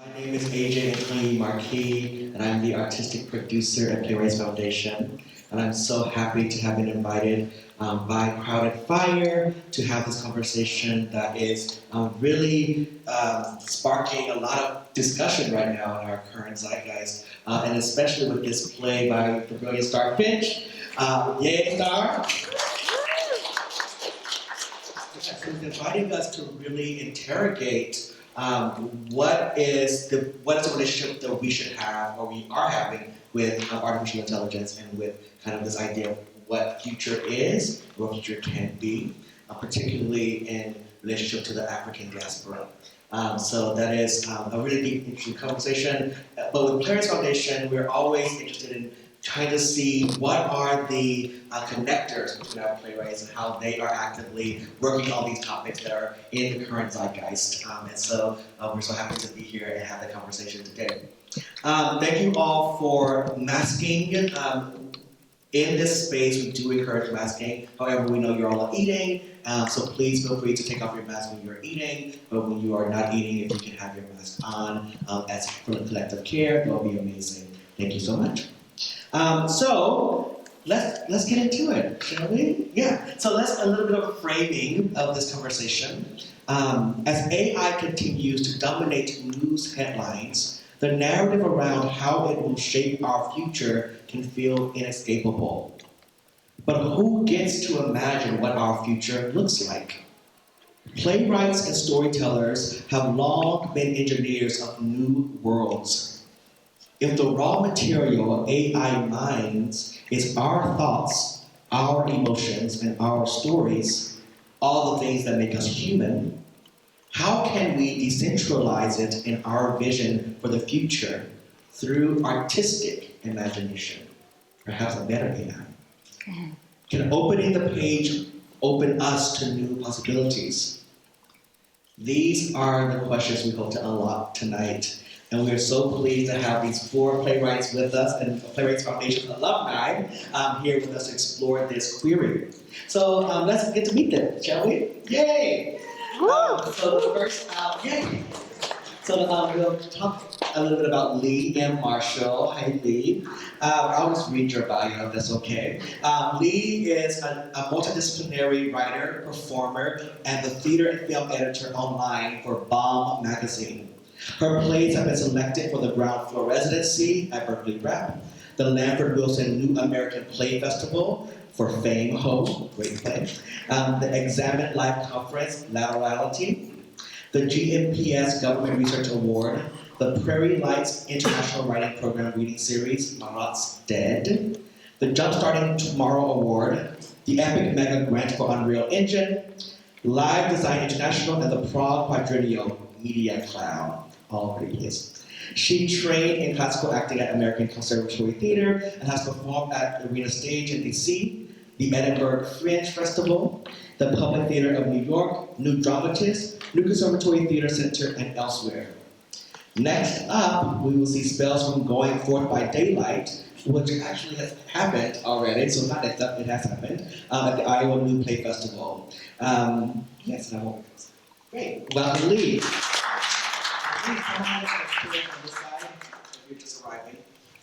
My name is AeJay Mitchell, and I'm the artistic producer at Playwrights Foundation. And I'm so happy to have been invited by Crowded Fire to have this conversation that is really sparking a lot of discussion right now in our current zeitgeist, and especially with this play by the brilliant Star Finch. Yay, Star! Who's inviting us to really interrogate what is the relationship that we should have, or we are having, with artificial intelligence, and with kind of this idea of what future is, what future can be, particularly in relationship to the African diaspora. So that is a really deep, interesting conversation. But with Playwrights Foundation, we're always interested in trying to see what are the connectors between our playwrights and how they are actively working on these topics that are in the current zeitgeist. And so we're so happy to be here and have the conversation today. Thank you all for masking. In this space, we do encourage masking. However, we know you're all eating, so please feel free to take off your mask when you're eating, but when you are not eating, if you can have your mask on as for the collective care, that would be amazing. Thank you so much. So let's get into it, shall we? Yeah. So let's a little bit of framing of this conversation. As AI continues to dominate news headlines, the narrative around how it will shape our future can feel inescapable. But who gets to imagine what our future looks like? Playwrights and storytellers have long been engineers of new worlds. If the raw material of AI minds is our thoughts, our emotions, and our stories, all the things that make us human, how can we decentralize it in our vision for the future through artistic imagination? Perhaps a better AI. Can opening the page open us to new possibilities? These are the questions we hope to unlock tonight. And we are so pleased to have these four playwrights with us and Playwrights Foundation alumni here with us to explore this query. So let's get to meet them, shall we? Yay! So the first, yay! So we'll talk a little bit about Leigh M. Marshall. Hi, Leigh. I'll just read your bio, if that's okay. Leigh is a multidisciplinary writer, performer, and the theater and film editor online for Bomb Magazine. Her plays have been selected for the Ground Floor Residency at Berkeley Rep, the Lanford Wilson New American Play Festival for Fame Home, great play, the Examine Live Conference, Laterality, the GMPS Government Research Award, the Prairie Lights International Writing Program Reading Series, Marat's Dead, the Jumpstarting Tomorrow Award, the Epic Mega Grant for Unreal Engine, Live Design International, and the Prague Quadrennial Media Cloud. All pretty pleased. She trained in classical acting at American Conservatory Theater and has performed at the Arena Stage in DC, the Edinburgh Fringe Festival, the Public Theater of New York, New Dramatist, New Conservatory Theater Center, and elsewhere. Next up, we will see spells from Going Forth by Daylight, which actually has happened already, so not next up, it has happened, at the Iowa New Play Festival. Yes, and I won't. Great. Welcome, Leigh. Please come on this side. If you're just arriving,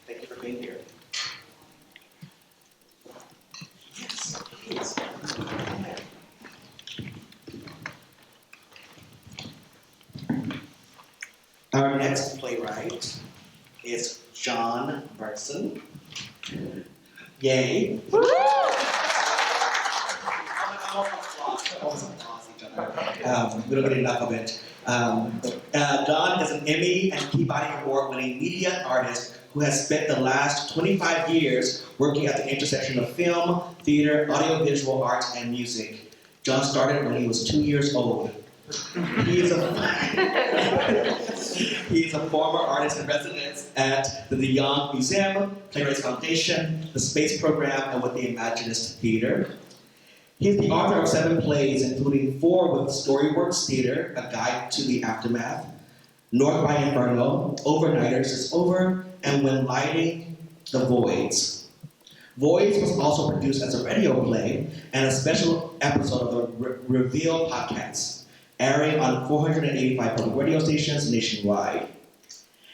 thank you for being here. Yes, please. Our next playwright is Jon Bernson. Yay. Woo! We don't get enough of it. Jon is an Emmy and Peabody Award-winning media artist who has spent the last 25 years working at the intersection of film, theater, audiovisual art, and music. Jon started when he was 2 years old. He is a former artist in residence at the Young Museum, Playwrights Foundation, the Space Program, and with the Imaginist Theater. He is the author of 7 plays, including 4 with Storyworks Theater, A Guide to the Aftermath, North by Inferno, Overnighters is Over, and When Lighting the Voids. Voids was also produced as a radio play and a special episode of the Reveal podcast, airing on 485 public radio stations nationwide.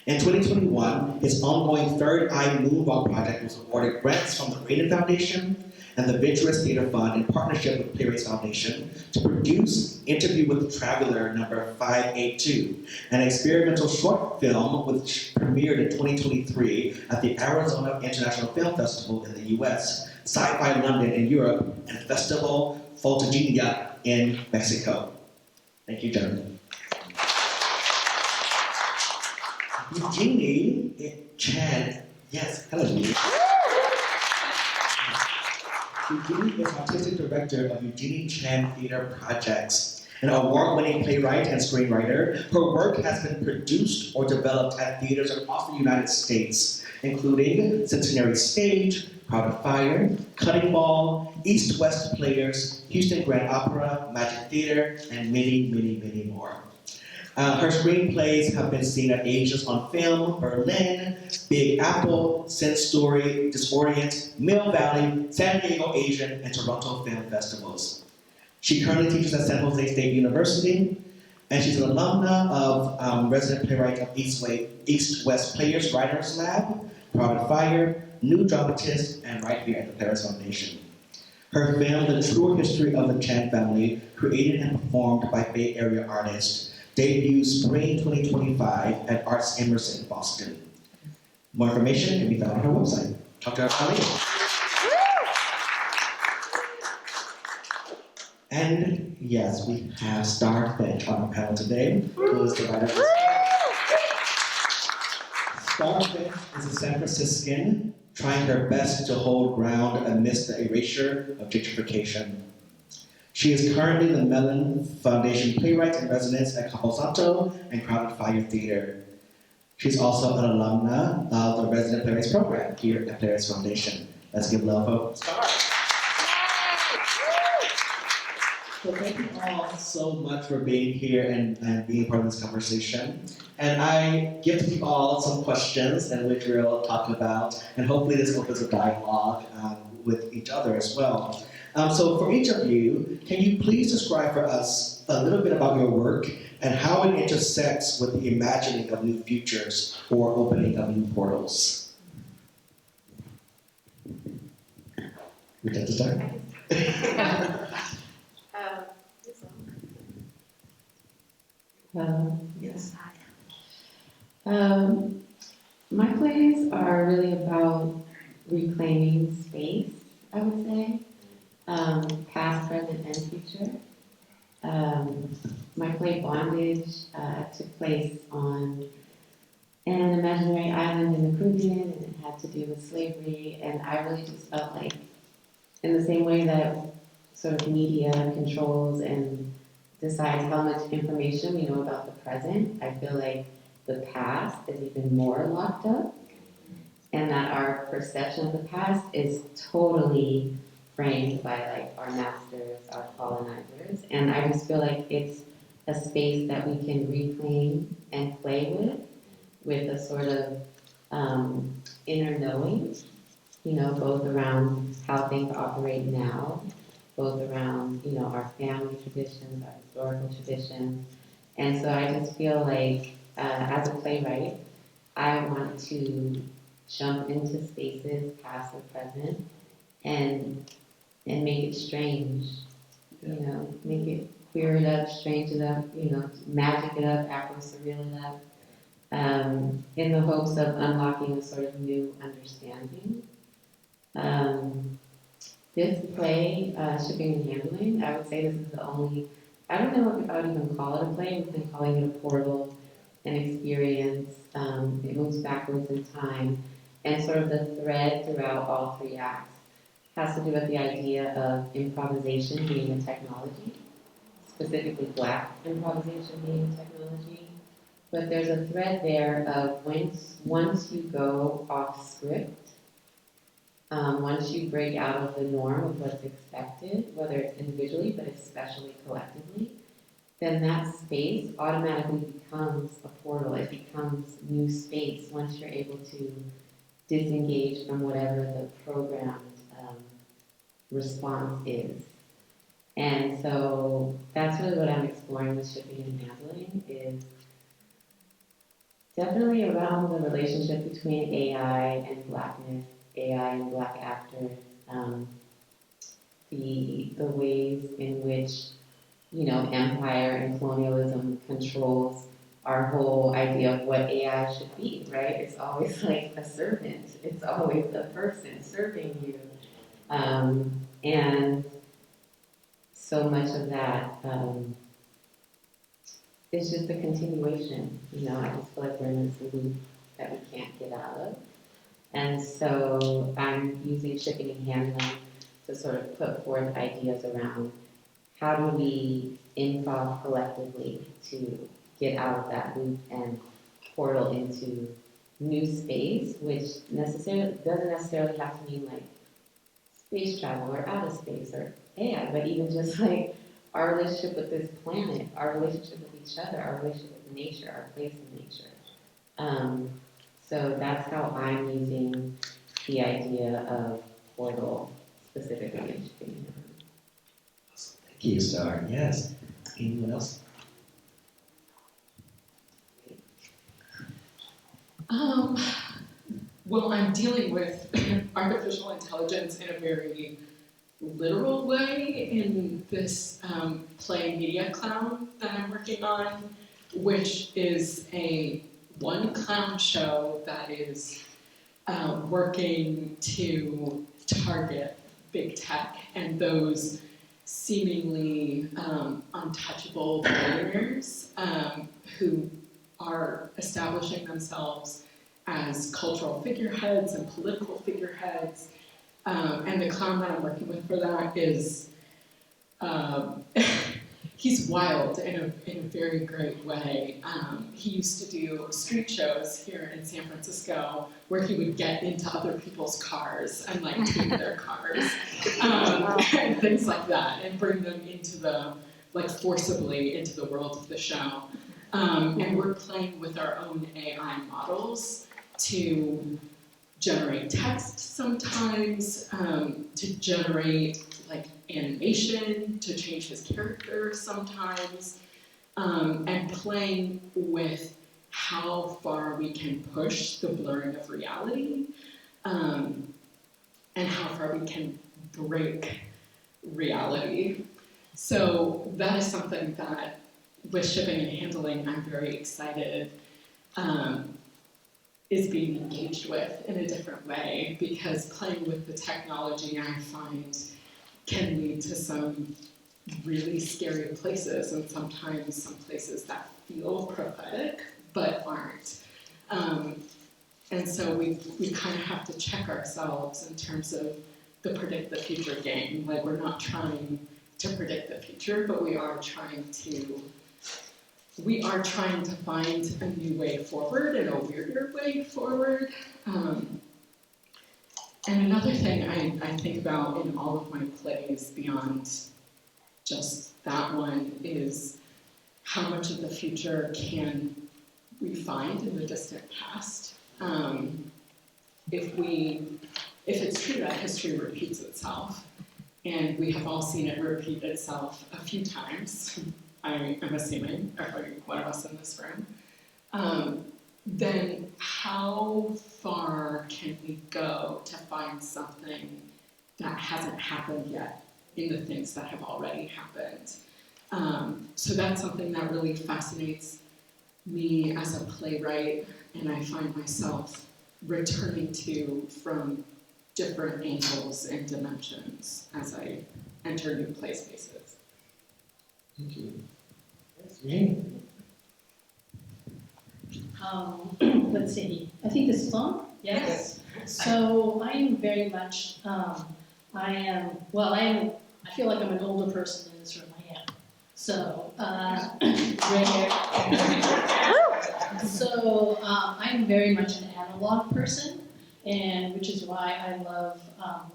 In 2021, his ongoing Third Eye Moonwalk project was awarded grants from the Leigh Foundation and the Venturous Theater Fund in partnership with Playwrights Foundation to produce Interview with the Traveler number 582, an experimental short film which premiered in 2023 at the Arizona International Film Festival in the US, Sci-Fi London in Europe, and Festival Fotogenia in Mexico. Thank you, gentlemen. Eugenie Chan, yes, hello. Eugenie is Artistic Director of Eugenie Chan Theater Projects, an award-winning playwright and screenwriter. Her work has been produced or developed at theaters across the United States, including Centenary Stage, Proud of Fire, Cutting Ball, East-West Players, Houston Grand Opera, Magic Theater, and many, many, many more. Her screenplays have been seen at Asians on Film, Berlin, Big Apple, Sin Story, Disorient, Mill Valley, San Diego Asian, and Toronto Film Festivals. She currently teaches at San Jose State University, and she's an alumna of resident playwright of East-West Players Writers Lab, Proud of Fire, New Dramatist, and right here at the Playwrights Foundation. Her film, The True History of the Chan Family, created and performed by Bay Area artists, debuts spring 2025 at Arts Emerson, Boston. More information can be found on her website. Talk to our colleague. And yes, we have Star Finch on our panel today, who is the writer of this. Star Finch is a San Franciscan trying her best to hold ground amidst the erasure of gentrification. She is currently the Mellon Foundation Playwright in Residence at Camposanto and Crowded Fire Theater. She's also an alumna of the Resident Playwrights Program here at Playwrights Foundation. Let's give love for Star. So thank you all so much for being here and being part of this conversation. And I give you all some questions in which we'll talk about, and hopefully this opens a dialogue with each other as well. So for each of you, can you please describe for us a little bit about your work and how it intersects with the imagining of new futures or opening of new portals? Would you like to start? Yes. My plays are really about reclaiming space, I would say. Past, present, and future. My play Bondage took place on an imaginary island in the Caribbean, and it had to do with slavery, and I really just felt like, in the same way that sort of media controls and decides how much information we know about the present, I feel like the past is even more locked up, and that our perception of the past is totally framed by like our masters, our colonizers, and I just feel like it's a space that we can reclaim and play with a sort of inner knowing, both around how things operate now, both around, our family traditions, our historical traditions, and so I just feel like as a playwright, I want to jump into spaces past and present and make it strange, make it queer it up, strange it up, magic it up, Afro-surreal it up, in the hopes of unlocking a sort of new understanding. This play, Shipping and Handling, I would say this is the only, I don't know if I would even call it a play, we've been calling it a portal, an experience, it moves backwards in time, and sort of the thread throughout all three acts has to do with the idea of improvisation being a technology, specifically Black improvisation being a technology. But there's a thread there of once you go off script, once you break out of the norm of what's expected, whether it's individually but especially collectively, then that space automatically becomes a portal. It becomes new space once you're able to disengage from whatever the programmed response is. And so that's really what I'm exploring with Shipping and Handling is definitely around the relationship between AI and Blackness, AI and Black actors, the ways in which, you know, empire and colonialism controls our whole idea of what AI should be, right? It's always like a servant. It's always a person serving you. And so much of that is just a continuation. You know, I just feel like we're in this loop that we can't get out of. And so I'm using shipping and handling to sort of put forth ideas around how do we improv collectively to get out of that loop and portal into new space, which doesn't necessarily have to mean like space travel or outer space or AI, but even just like our relationship with this planet, our relationship with each other, our relationship with nature, our place in nature. So that's how I'm using the idea of portal specifically in shipping. Thank you, Star. Yes. Anyone else? Well, I'm dealing with artificial intelligence in a very literal way in this play Media Clown that I'm working on, which is a one clown show that is working to target big tech and those seemingly untouchable billionaires who are establishing themselves as cultural figureheads and political figureheads. And the clown that I'm working with for that is, he's wild in a very great way. He used to do street shows here in San Francisco where he would get into other people's cars and like take their cars and things like that and bring them into like forcibly into the world of the show. And we're playing with our own AI models to generate text sometimes, to generate like animation, to change his character sometimes, and playing with how far we can push the blurring of reality, and how far we can break reality. So that is something that with shipping and handling, I'm very excited is being engaged with in a different way, because playing with the technology I find can lead to some really scary places, and sometimes some places that feel prophetic but aren't. And so we kind of have to check ourselves in terms of the predict the future game. Like, we're not trying to predict the future, but we are trying to find a new way forward and a weirder way forward. And another thing I think about in all of my plays beyond just that one is how much of the future can we find in the distant past. If it's true that history repeats itself, and we have all seen it repeat itself a few times, I am assuming, every one of us in this room, then how far can we go to find something that hasn't happened yet in the things that have already happened? So that's something that really fascinates me as a playwright, and I find myself returning to from different angles and dimensions as I enter new play spaces. Thank you. Yes, Eugenie. Let's see, I think this is on? Yes. So I am very much, I feel like I'm an older person in this room, I am. So, gray hair. So I'm very much an analog person, and which is why I love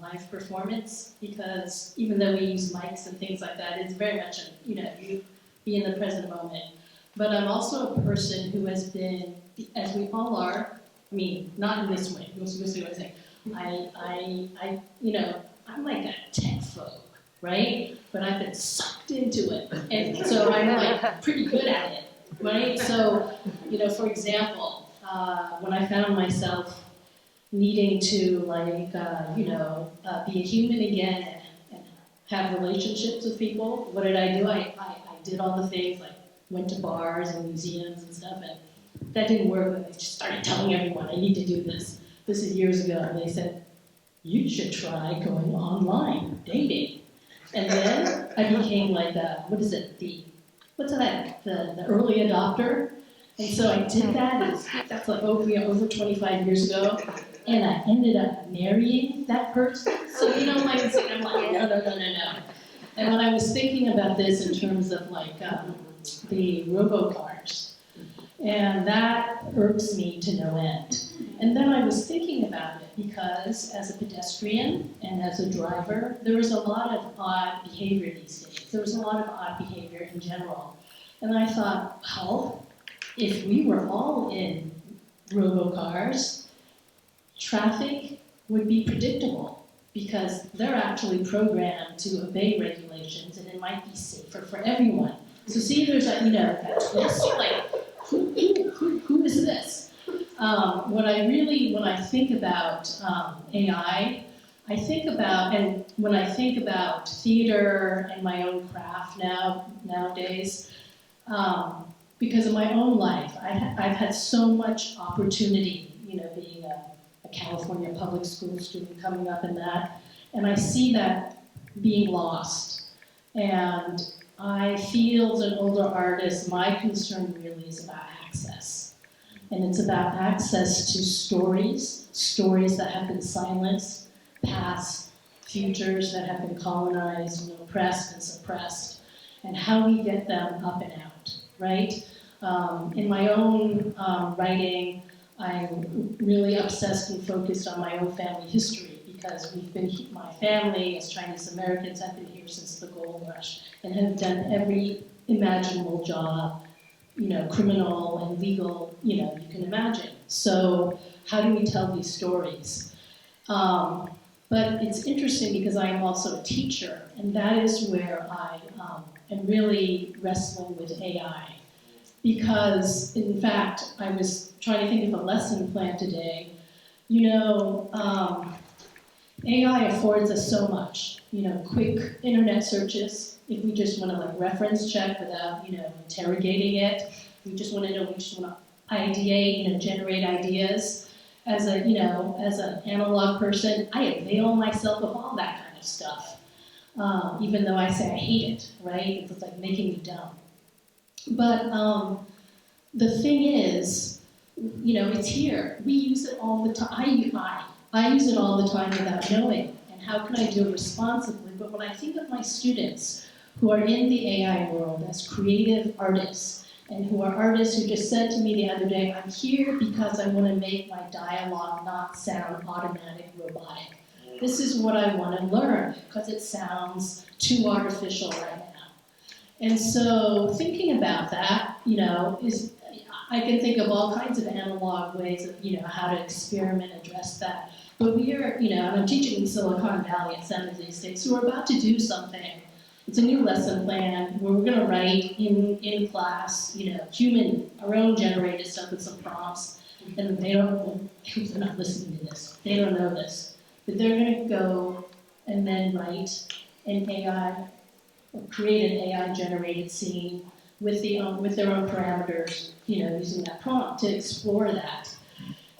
live performance, because even though we use mics and things like that, it's very much, you be in the present moment. But I'm also a person who has been, as we all are, I mean, not in this way, you'll see what I'm saying. I'm like a tech phobe, right? But I've been sucked into it, and so I'm like pretty good at it, right? So, for example, when I found myself needing to be a human again and have relationships with people, what did I do? I did all the things, like went to bars and museums and stuff, and that didn't work. And I just started telling everyone, I need to do this. This is years ago, and they said, you should try going online, dating. And then I became like the early adopter. And so I did that, that's like over 25 years ago, and I ended up marrying that person. So I'm like, no. And when I was thinking about this in terms of like the robocars, and that irks me to no end. And then I was thinking about it because as a pedestrian and as a driver, there was a lot of odd behavior these days. There was a lot of odd behavior in general. And I thought, well, if we were all in robocars, traffic would be predictable because they're actually programmed to obey regulations and it might be safer for everyone. So see, there's that twist, like, who is this? When I think about AI, I think about, and when I think about theater and my own craft nowadays, because of my own life, I've had so much opportunity, being a California public school student coming up in that, and I see that being lost. And I feel as an older artist, my concern really is about access. And it's about access to stories that have been silenced, past, futures that have been colonized, oppressed and suppressed, and how we get them up and out, right? In my own writing, I'm really obsessed and focused on my own family history because my family as Chinese Americans have been here since the gold rush and have done every imaginable job, criminal and legal, you can imagine. So how do we tell these stories? But it's interesting because I am also a teacher, and that is where I am really wrestling with AI. Because, in fact, I was trying to think of a lesson plan today. AI affords us so much. Quick internet searches. If we just want to reference check without interrogating it, we just want to ideate, generate ideas. As an analog person, I avail myself of all that kind of stuff. Even though I say I hate it, right? It's like making me dumb. But the thing is, it's here. We use it all the time. I use it all the time without knowing. And how can I do it responsibly? But when I think of my students who are in the AI world as creative artists, and who are artists who just said to me the other day, I'm here because I want to make my dialogue not sound automatic, robotic. This is what I want to learn because it sounds too artificial right now. And so thinking about that, I can think of all kinds of analog ways of, how to experiment, address that. But we are, and I'm teaching in Silicon Valley at San Jose State, so we're about to do something. It's a new lesson plan where we're going to write in class, our own generated stuff with some prompts. And they're not listening to this. They don't know this. But they're going to go and then write an AI, or create an AI-generated scene with their own parameters, using that prompt to explore that.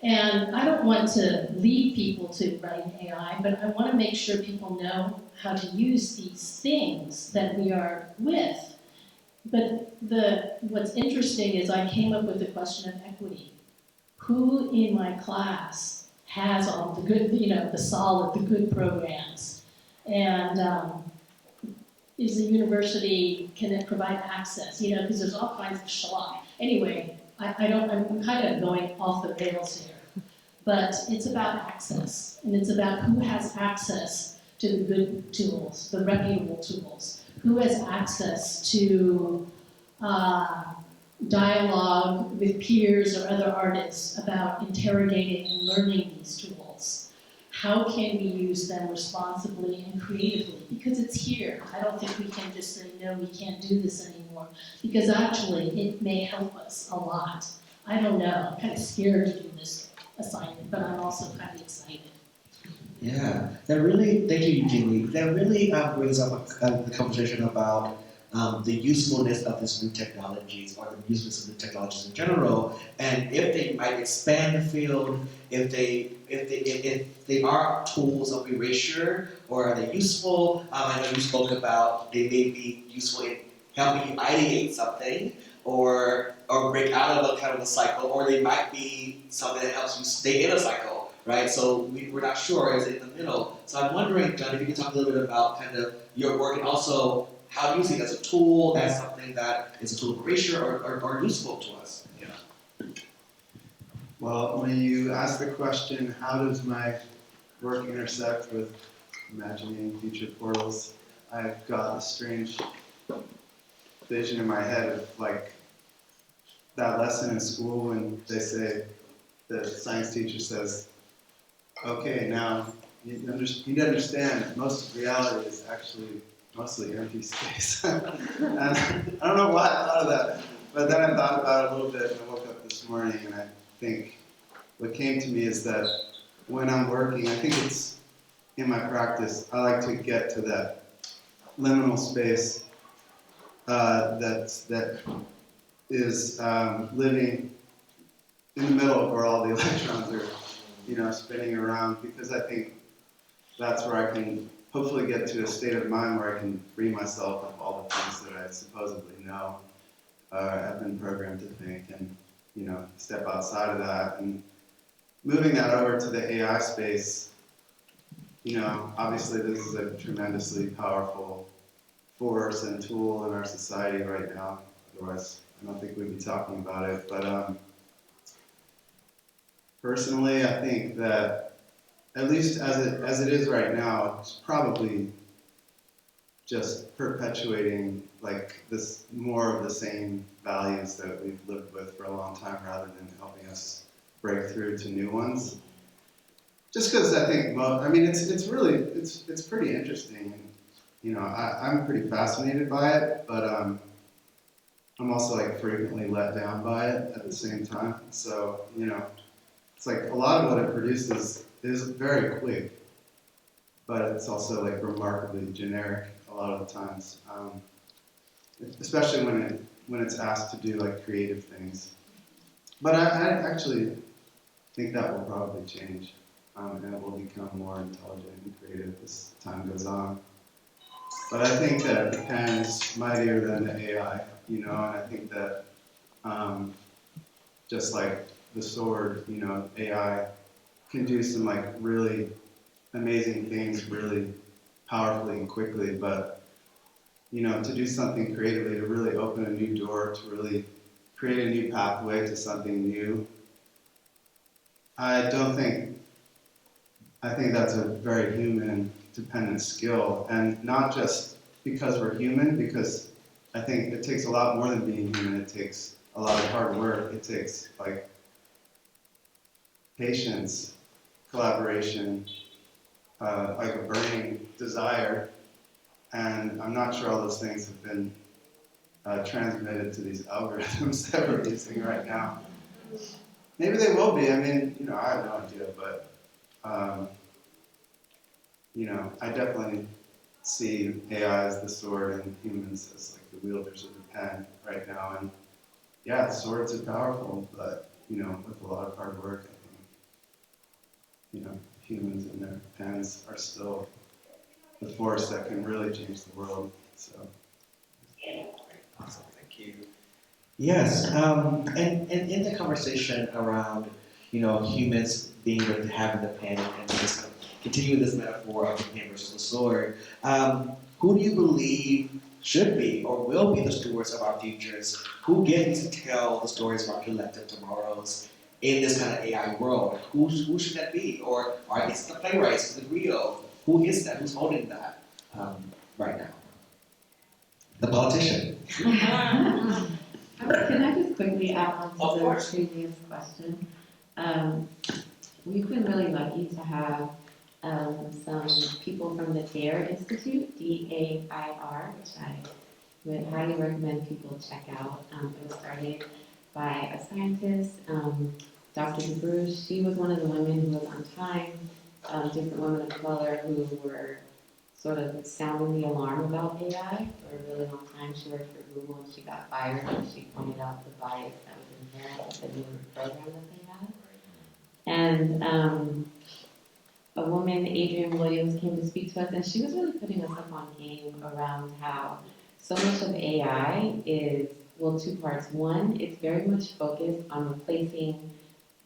And I don't want to lead people to write an AI, but I want to make sure people know how to use these things that we are with. But what's interesting is I came up with the question of equity. Who in my class has all the good, the solid, the good programs? And is the university, can it provide access? Because there's all kinds of schlock. Anyway, I'm kind of going off the rails here. But it's about access, and it's about who has access to the good tools, the reputable tools, who has access to dialogue with peers or other artists about interrogating and learning these tools. How can we use them responsibly and creatively? Because it's here. I don't think we can just say, no, we can't do this anymore. Because actually, it may help us a lot. I don't know, I'm kind of scared to do this assignment, but I'm also kind of excited. Yeah, that really, thank you, Eugenie. That really brings up the conversation about the usefulness of these new technologies, or the usefulness of the technologies in general, and if they might expand the field, if they are tools of erasure, or are they useful? I know you spoke about they may be useful in helping you ideate something, or break out of a kind of a cycle, or they might be something that helps you stay in a cycle. Right, so we're not sure, is it in the middle? So I'm wondering, John, if you could talk a little bit about kind of your work, and also how do you see it as a tool, as something that is a tool of erasure, or useful to us? Yeah. Well, when you ask the question, how does my work intersect with imagining future portals, I've got a strange vision in my head of like that lesson in school when they say, the science teacher says, okay, now you need to understand that most of reality is actually mostly empty space. And I don't know why I thought of that, but then I thought about it a little bit, and I woke up this morning, and I think what came to me is that when I'm working, I think it's in my practice, I like to get to that liminal space that is living in the middle of where all the electrons are, spinning around, because I think that's where I can hopefully get to a state of mind where I can free myself of all the things that I supposedly know, have been programmed to think, and step outside of that. And moving that over to the AI space, obviously this is a tremendously powerful force and tool in our society right now. Otherwise, I don't think we'd be talking about it. But personally, I think that at least as it is right now, it's probably just perpetuating like this more of the same values that we've lived with for a long time, rather than helping us break through to new ones. Just because I think it's pretty interesting. I'm pretty fascinated by it, but I'm also like frequently let down by it at the same time. So it's like a lot of what it produces is very quick, but it's also like remarkably generic a lot of the times, especially when it's asked to do like creative things. But I actually think that will probably change, and it will become more intelligent and creative as time goes on. But I think that the pen is mightier than the AI, and I think that just like the sword, AI can do some like really amazing things really powerfully and quickly, but to do something creatively, to really open a new door, to really create a new pathway to something new, I think that's a very human dependent skill, and not just because we're human, because I think it takes a lot more than being human. It takes a lot of hard work. It takes like patience, collaboration, like a burning desire, and I'm not sure all those things have been transmitted to these algorithms that we're using right now. Maybe they will be. I mean, I have no idea, but I definitely see AI as the sword and humans as like the wielders of the pen right now. And yeah, swords are powerful, but with a lot of hard work, I think humans and their pens are still the force that can really change the world. So. Awesome, thank you. Yes, and in the conversation around humans being able to have the pen, and just continue this metaphor of the pen versus the sword, who do you believe should be or will be the stewards of our futures? Who gets to tell the stories of our collective tomorrows in this kind of AI world? Who should that be? Or is it the playwrights? Is it Rio? Who is that? Who's holding that right now? The politician. Can I just quickly add on Of to the course. previous question? We've been really lucky to have some people from the DAIR Institute, DAIR, which I would highly recommend people check out. It was started by a scientist, Dr. DeBruce. She was one of the women who was on time, different women of color who were sort of sounding the alarm about AI for a really long time. She worked for Google and she got fired because she pointed out the bias that was inherent with the new program that they had. And a woman, Adrienne Williams, came to speak to us, and she was really putting us up on game around how so much of AI is, well, two parts. One, it's very much focused on replacing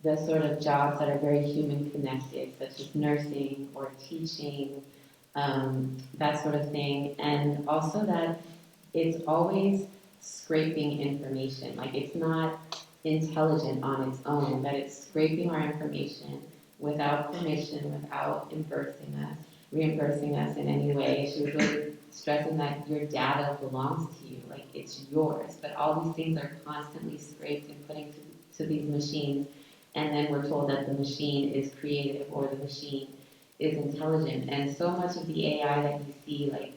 the sort of jobs that are very human connected, such as nursing or teaching, that sort of thing. And also that it's always scraping information. Like, it's not intelligent on its own, that it's scraping our information without permission, without reimbursing us in any way. She was really stressing that your data belongs to you, like it's yours. But all these things are constantly scraped and put to these machines, and then we're told that the machine is creative or the machine is intelligent. And so much of the AI that you see, like,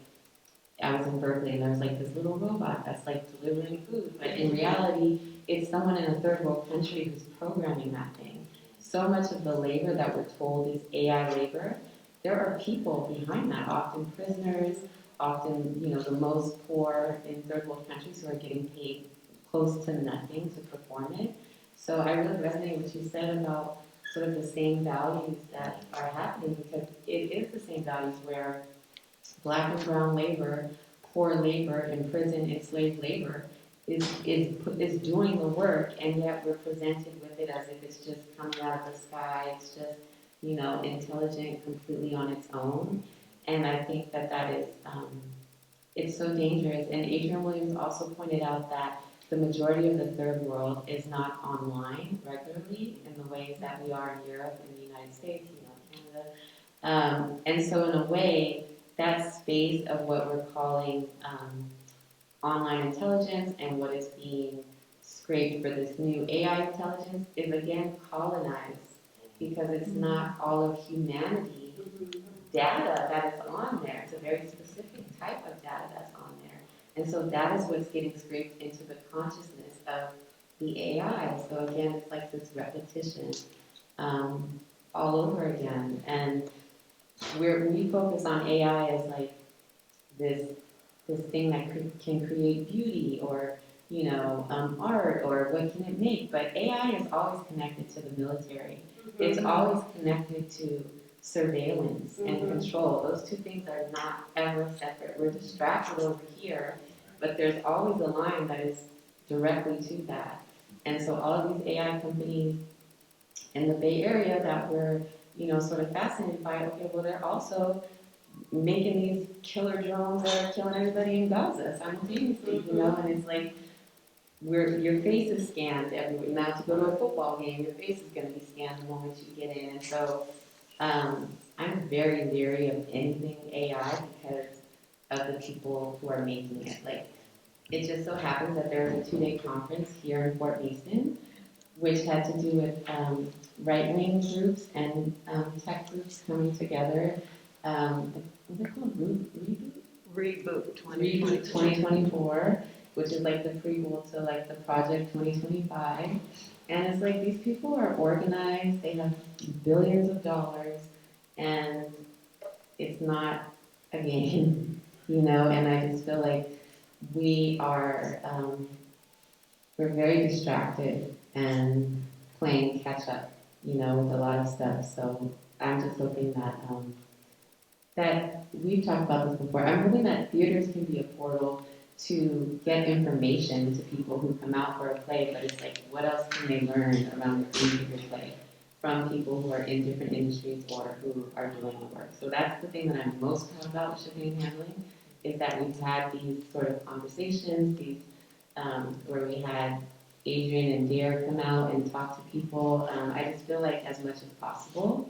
I was in Berkeley and there was like this little robot that's like delivering food, but in reality, it's someone in a third world country who's programming that thing. So much of the labor that we're told is AI labor. There are people behind that, often prisoners, often, the most poor in third world countries who are getting paid close to nothing to perform it. So I really resonate with what you said about sort of the same values that are happening, because it is the same values where Black and brown labor, poor labor, imprisoned, enslaved labor is doing the work, and yet we're presented with it as if it's just coming out of the sky, it's just, intelligent completely on its own. And I think that is, it's so dangerous. And Adrienne Williams also pointed out that the majority of the third world is not online regularly in the ways that we are in Europe and the United States, Canada. And so in a way, that space of what we're calling online intelligence and what is being scraped for this new AI intelligence is again colonized, because it's not all of humanity data that is on there. It's a very specific type of data that's on there. And so that is what's getting scraped into the consciousness of the AI. So again, it's like this repetition all over again. And we focus on AI as like this thing that can create beauty or art, or what can it make. But AI is always connected to the military. It's always connected to surveillance and control. Those two things are not ever separate. We're distracted over here, but there's always a line that is directly to that. And so all of these AI companies in the Bay Area that we're sort of fascinated by, okay, well, they're also making these killer drones that are killing everybody in Gaza simultaneously, and it's like, your face is scanned everywhere. Now to go to a football game, your face is going to be scanned the moment you get in. And so I'm very leery of anything AI because of the people who are making it. Like, it just so happens that there was a 2-day conference here in Fort Mason, which had to do with right-wing groups and tech groups coming together. What's it called? Reboot Reboot 2024, which is like the prequel to like the Project 2025. And it's like these people are organized, they have billions of dollars, and it's not a game, and I just feel like we are, we're very distracted and playing catch up, with a lot of stuff. So I'm just hoping that we've talked about this before. I'm hoping that theaters can be a portal to get information to people who come out for a play, but it's like, what else can they learn around the theme of your play from people who are in different industries or who are doing the work? So that's the thing that I'm most proud about with shipping and handling, is that we've had these sort of conversations, these where we had Adrienne and Dare come out and talk to people. I just feel like as much as possible,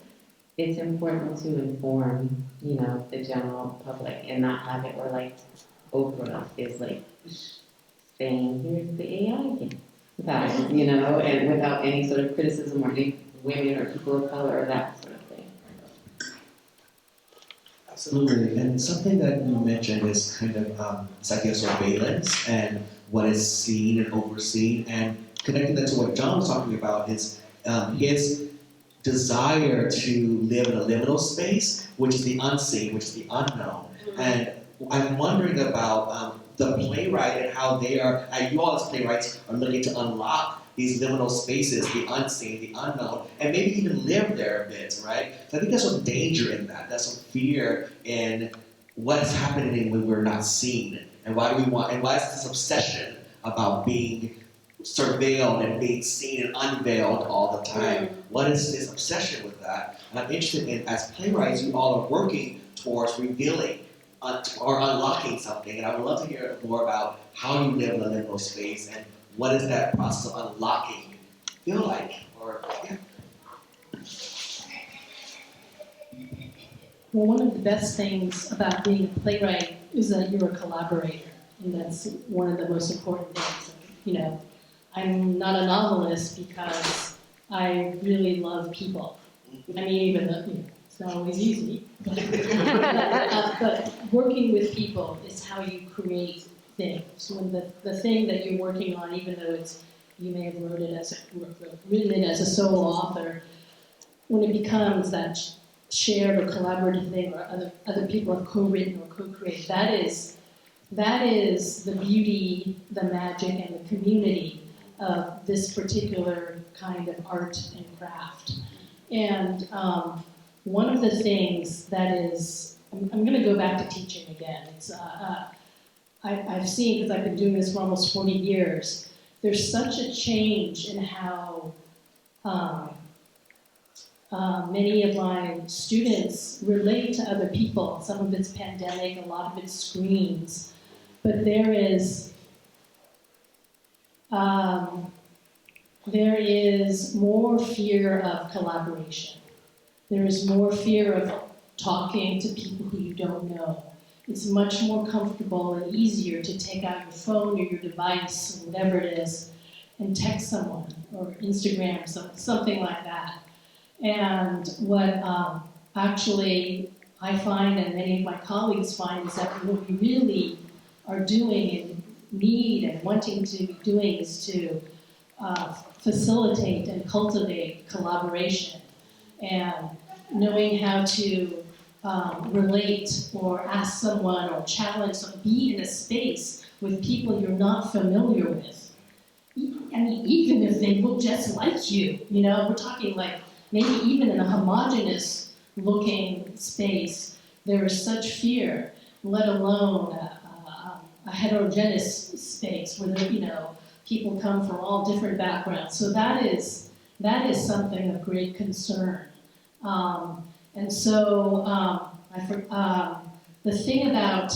it's important to inform, the general public and not have it where like Oprah is like saying, here's the AI guys, and without any sort of criticism or any women or people of color or that sort of thing. Absolutely, and something that you mentioned is kind of it's like your surveillance and what is seen and overseen, and connecting that to what John was talking about is his desire to live in a liminal space, which is the unseen, which is the unknown. And I'm wondering about the playwright and how they are, you all as playwrights are looking to unlock these liminal spaces, the unseen, the unknown, and maybe even live there a bit, right? So I think there's some danger in that. There's some fear in what's happening when we're not seen, and why do we want, and why is this obsession about being surveilled and being seen and unveiled all the time? What is this obsession with that? And I'm interested in, as playwrights, you all are working towards revealing or unlocking something, and I would love to hear more about how you live in a liminal space and what does that process of unlocking feel like? Or yeah. Well, one of the best things about being a playwright is that you're a collaborator, and that's one of the most important things. You know, I'm not a novelist because I really love people. I mean, even though, you know, it's not always easy, but working with people is how you create things. When the thing that you're working on, even though it's, you may have written it as a solo author, when it becomes that shared or collaborative thing, or other people have co-written or co-created, that is the beauty, the magic, and the community of this particular kind of art and craft. And one of the things that is, I'm going to go back to teaching again. It's I've seen, because I've been doing this for almost 40 years, there's such a change in how many of my students relate to other people. Some of it's pandemic, a lot of it's screens, but there is more fear of collaboration. There is more fear of talking to people who you don't know. It's much more comfortable and easier to take out your phone or your device, or whatever it is, and text someone, or Instagram, something like that. And what actually I find, and many of my colleagues find, is that what we really are doing and need and wanting to be doing is to facilitate and cultivate collaboration, and knowing how to relate or ask someone or challenge or be in a space with people you're not familiar with. I mean, even if they look just like you, you know, we're talking like maybe even in a homogenous looking space, there is such fear, let alone a heterogeneous space where there, you know, people come from all different backgrounds. So that is something of great concern. And so the thing about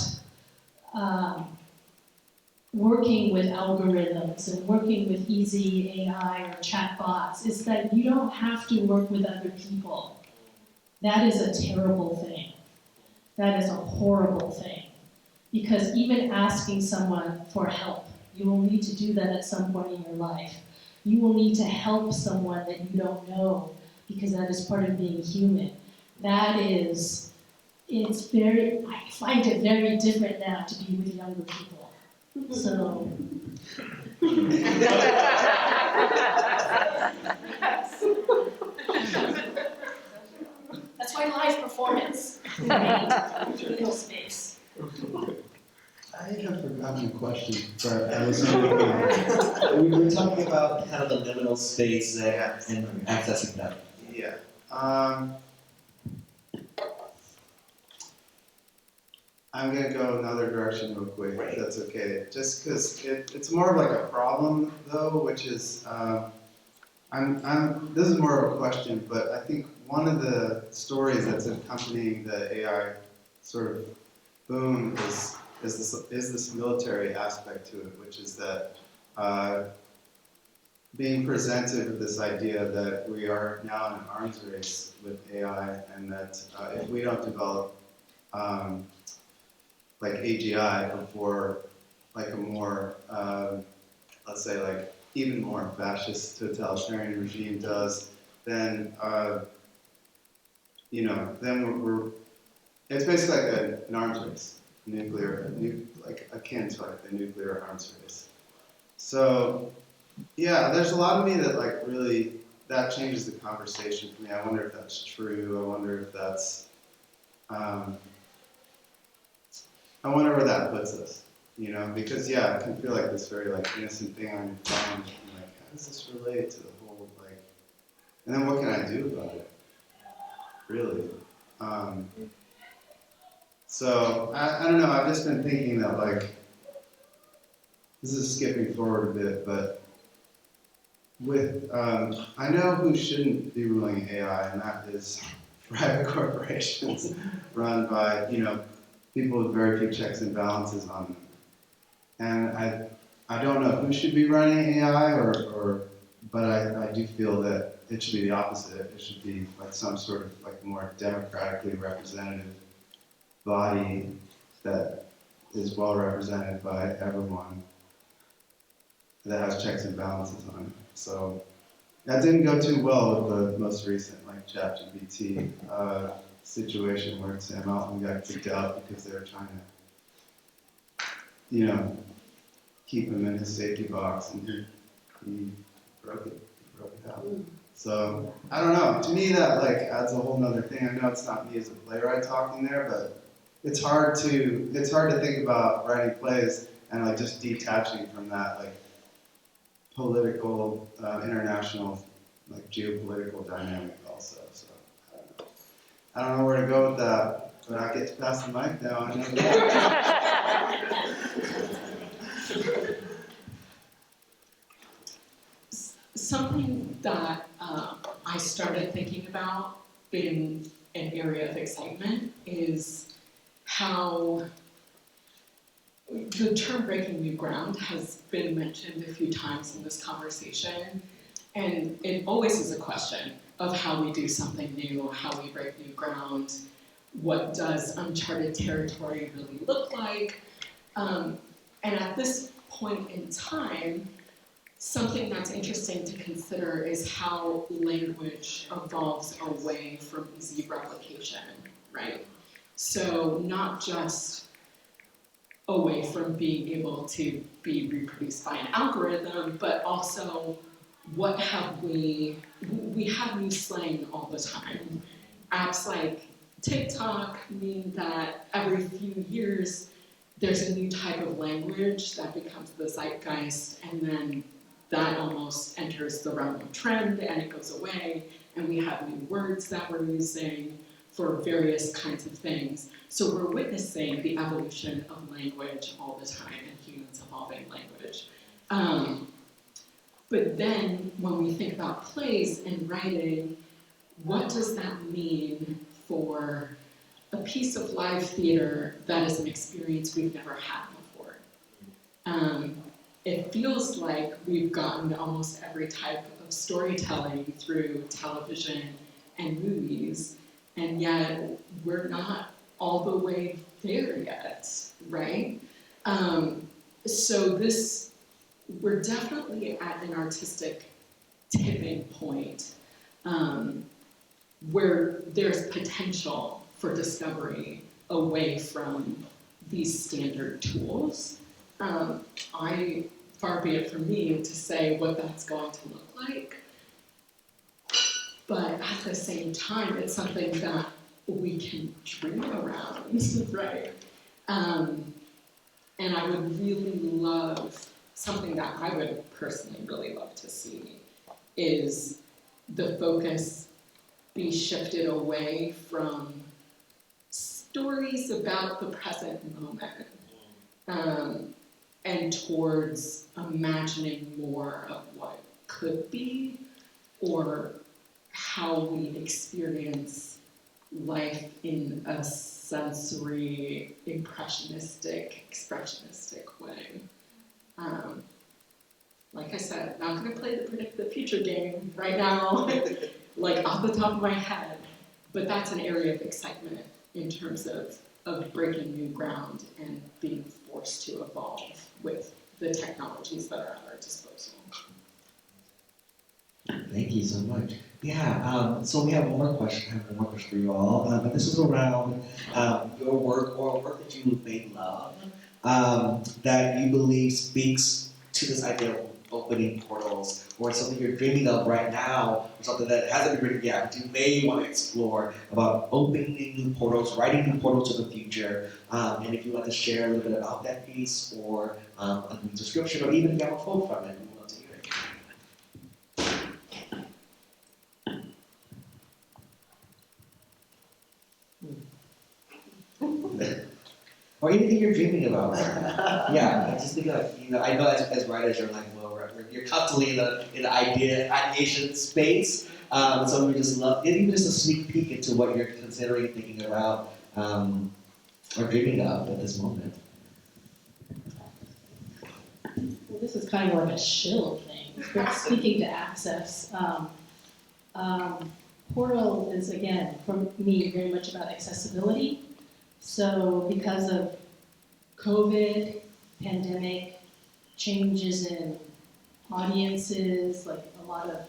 working with algorithms and working with easy AI or chatbots is that you don't have to work with other people. That is a terrible thing. That is a horrible thing. Because even asking someone for help, you will need to do that at some point in your life. You will need to help someone that you don't know, because that is part of being human. I find it very different now to be with younger people. So. That's why live performance is great, real space. I have forgotten the question, but I was We were talking about kind of the liminal space and accessing that. Yeah. I'm going to go another direction real quick, if that's okay. Just because it's more of like a problem, though, which is, this is more of a question, but I think one of the stories that's accompanying the AI sort of boom is this military aspect to it, which is that being presented with this idea that we are now in an arms race with AI, and that if we don't develop like AGI before like a more, let's say like even more fascist totalitarian regime does, then then we're it's basically like an arms race, like akin to like the nuclear arms race. So Yeah, there's a lot of me that like really, that changes the conversation for me. I wonder if that's true. I wonder if that's, I wonder where that puts us, you know? Because yeah, it can feel like this very like innocent thing on your phone. And like, how does this relate to the whole like, and then what can I do about it? Really? So I don't know, I've just been thinking that like, this is skipping forward a bit, but with, I know who shouldn't be ruling AI, and that is private corporations run by, you know, people with very few checks and balances on them. And I don't know who should be running AI, but I do feel that it should be the opposite. It should be like some sort of like more democratically representative body that is well represented by everyone that has checks and balances on it. So that didn't go too well with the most recent like ChatGPT situation where Sam Altman got kicked out because they were trying to, you know, keep him in his safety box, and he broke it. He broke it out. So I don't know. To me, that like adds a whole nother thing. I know it's not me as a playwright talking there, but it's hard to think about writing plays and like just detaching from that like political, international, like geopolitical dynamic also. So I don't know where to go with that, but I get to pass the mic now. I know that. Something that I started thinking about in an area of excitement is how the term breaking new ground has been mentioned a few times in this conversation, and it always is a question of how we do something new, how we break new ground, what does uncharted territory really look like, and at this point in time, something that's interesting to consider is how language evolves away from easy replication, right? So not just away from being able to be reproduced by an algorithm, but also what have we have new slang all the time. Apps like TikTok mean that every few years there's a new type of language that becomes the zeitgeist, and then that almost enters the realm of trend and it goes away, and we have new words that we're using for various kinds of things. So we're witnessing the evolution of language all the time and humans evolving language. But then when we think about plays and writing, what does that mean for a piece of live theater that is an experience we've never had before? It feels like we've gotten almost every type of storytelling through television and movies, and yet we're not all the way there yet, right? So we're definitely at an artistic tipping point where there's potential for discovery away from these standard tools. Far be it from me to say what that's going to look like, but at the same time, it's something that we can dream around, right? And I would really love, something that I would personally really love to see is the focus be shifted away from stories about the present moment, and towards imagining more of what could be, or how we experience life in a sensory, impressionistic, expressionistic way. Like I said, not going to play the predict the future game right now, like off the top of my head, but that's an area of excitement in terms of breaking new ground and being forced to evolve with the technologies that are at our disposal. Thank you so much. Yeah, so we have one more question. I have one more question for you all. But this is around your work or work that you may love that you believe speaks to this idea of opening portals, or something you're dreaming of right now, or something that hasn't been written yet, but you may want to explore about opening new portals, writing new portals to the future. And if you want to share a little bit about that piece, or a new description, or even if you have a quote from it, we'd love to hear it. Or anything you're dreaming about. Yeah, I just think like, I know as writers you're like, well, you're constantly in the ideation space. So we just love, even just a sneak peek into what you're considering, thinking about, or dreaming of at this moment. Well, this is kind of like a shill thing, but speaking to access, Portal is, again, for me, very much about accessibility. So because of COVID, pandemic, changes in audiences, like a lot of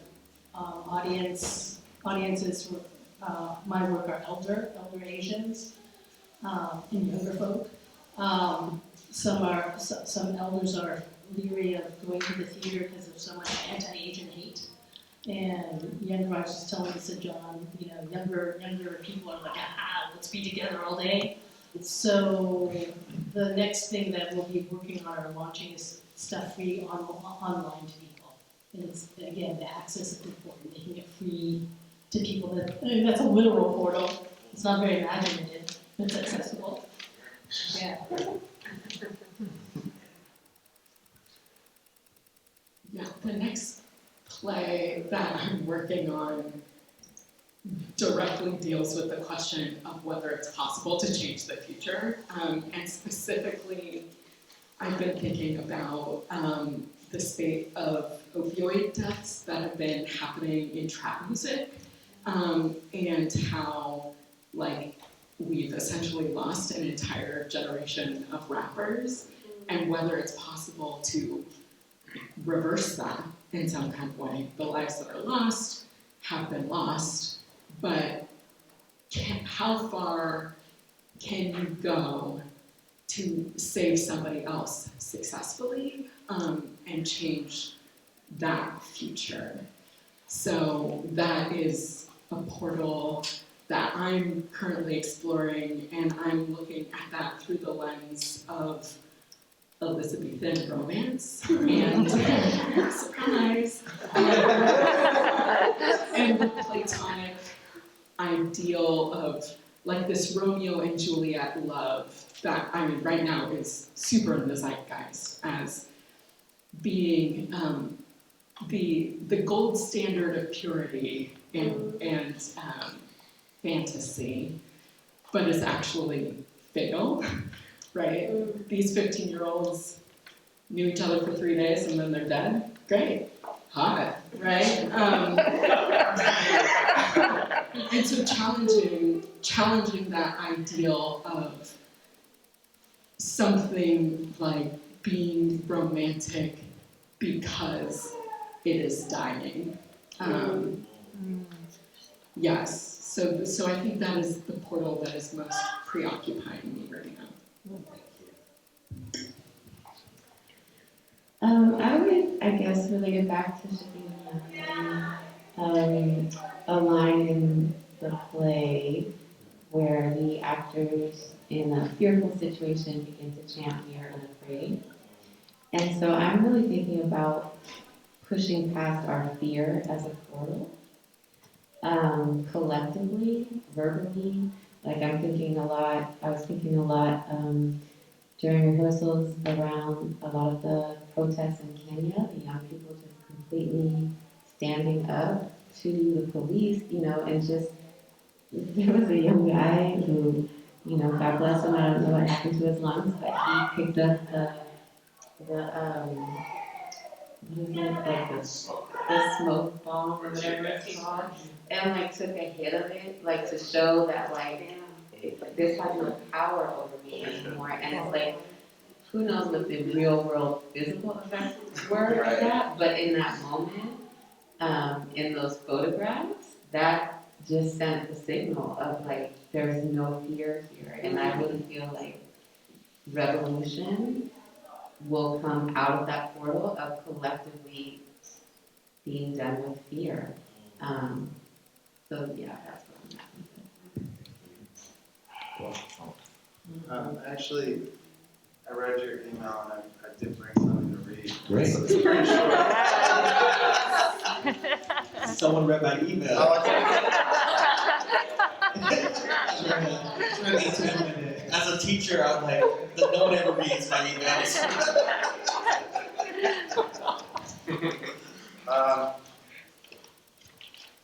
audiences for my work are elder Asians, and younger folk. Some elders are leery of going to the theater because of so much anti-Asian hate. And younger, I was just telling this to John, younger people are like, let's be together all day. So the next thing that we'll be working on or launching is stuff free online to people. And it's, again, the access is important, making it free to people that's a literal portal. It's not very imaginative, it's accessible. Yeah. Yeah, the next play that I'm working on directly deals with the question of whether it's possible to change the future. And specifically, I've been thinking about the spate of opioid deaths that have been happening in trap music, and how, we've essentially lost an entire generation of rappers, and whether it's possible to reverse that in some kind of way. The lives that are lost have been lost, but how far can you go to save somebody else successfully, and change that future? So that is a portal that I'm currently exploring, and I'm looking at that through the lens of Elizabethan romance and surprise, and the Platonic ideal of this Romeo and Juliet love that right now is super in the zeitgeist as being the gold standard of purity and fantasy, but is actually fatal. Right? These 15-year-olds knew each other for 3 days and then they're dead. Great. Hot. Right? And so challenging that ideal of something like being romantic because it is dying. Yes. So I think that is the portal that is most preoccupying me right now. I would, I guess, relate it back to shipping a line in the play where the actors in a fearful situation begin to chant, "We are unafraid." And so I'm really thinking about pushing past our fear as a portal, collectively, verbally. I was thinking a lot during rehearsals around a lot of the protests in Kenya, the young people just completely standing up to the police, and just, there was a young guy who, God bless him, I don't know what happened to his lungs, but he picked up the smoke bomb or whatever it's called, and took a hit of it, to show that this has no power over me anymore. And it's who knows what the real world physical effects were of that, but in that moment, in those photographs, that just sent the signal of there's no fear here. And I really feel revolution will come out of that portal of collectively being done with fear. So yeah, that's what I'm at. Actually, I read your email and I did bring something to read. Great. It's pretty short. Someone read my email. As a teacher, I'm like, no one ever reads my emails.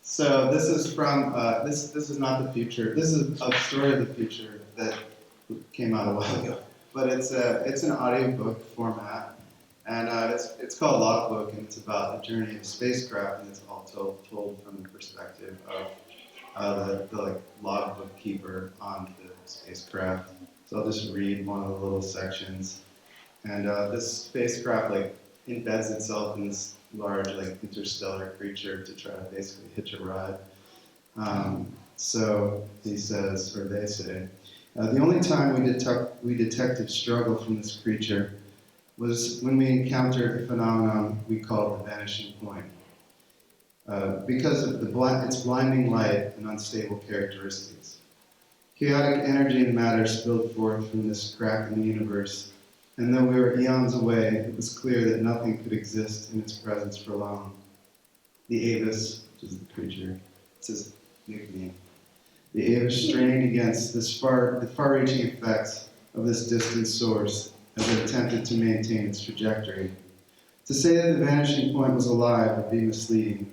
So this is from, this is not the future. This is a story of the future that came out a while ago. But it's an audiobook format. And it's called Logbook, and it's about the journey of spacecraft, and it's all told from the perspective of the like logbook keeper on the spacecraft. So I'll just read one of the little sections. And this spacecraft like embeds itself in this large like interstellar creature to try to basically hitch a ride. So he says, or they say, the only time we detected struggle from this creature was when we encountered a phenomenon we called the vanishing point. Because of its blinding light and unstable characteristics. Chaotic energy and matter spilled forth from this crack in the universe, and though we were eons away, it was clear that nothing could exist in its presence for long. The Avis, which is the creature, it's his nickname. The Avis strained against the far-reaching effects of this distant source as it attempted to maintain its trajectory. To say that the vanishing point was alive would be misleading.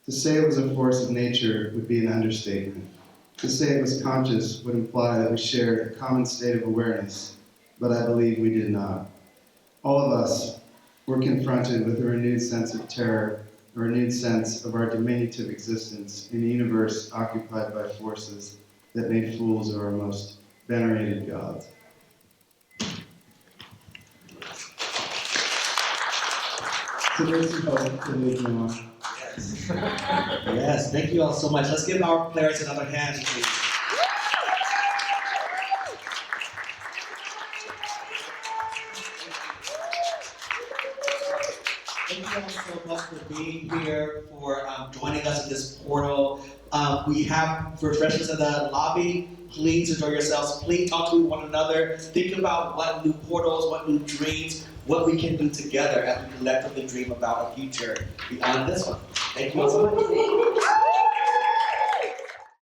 To say it was a force of nature would be an understatement. To say it was conscious would imply that we shared a common state of awareness, but I believe we did not. All of us were confronted with a renewed sense of terror, a renewed sense of our diminutive existence in a universe occupied by forces that made fools of our most venerated gods. So there's some hope to move on. Yes. Yes, thank you all so much. Let's give our players another hand, please. Thank you all so much for being here, for joining us in this portal. We have refreshments in the lobby. Please enjoy yourselves. Please talk to one another. Think about what new portals, what new dreams, what we can do together as we collectively dream about a future beyond this one. Thank you all so much.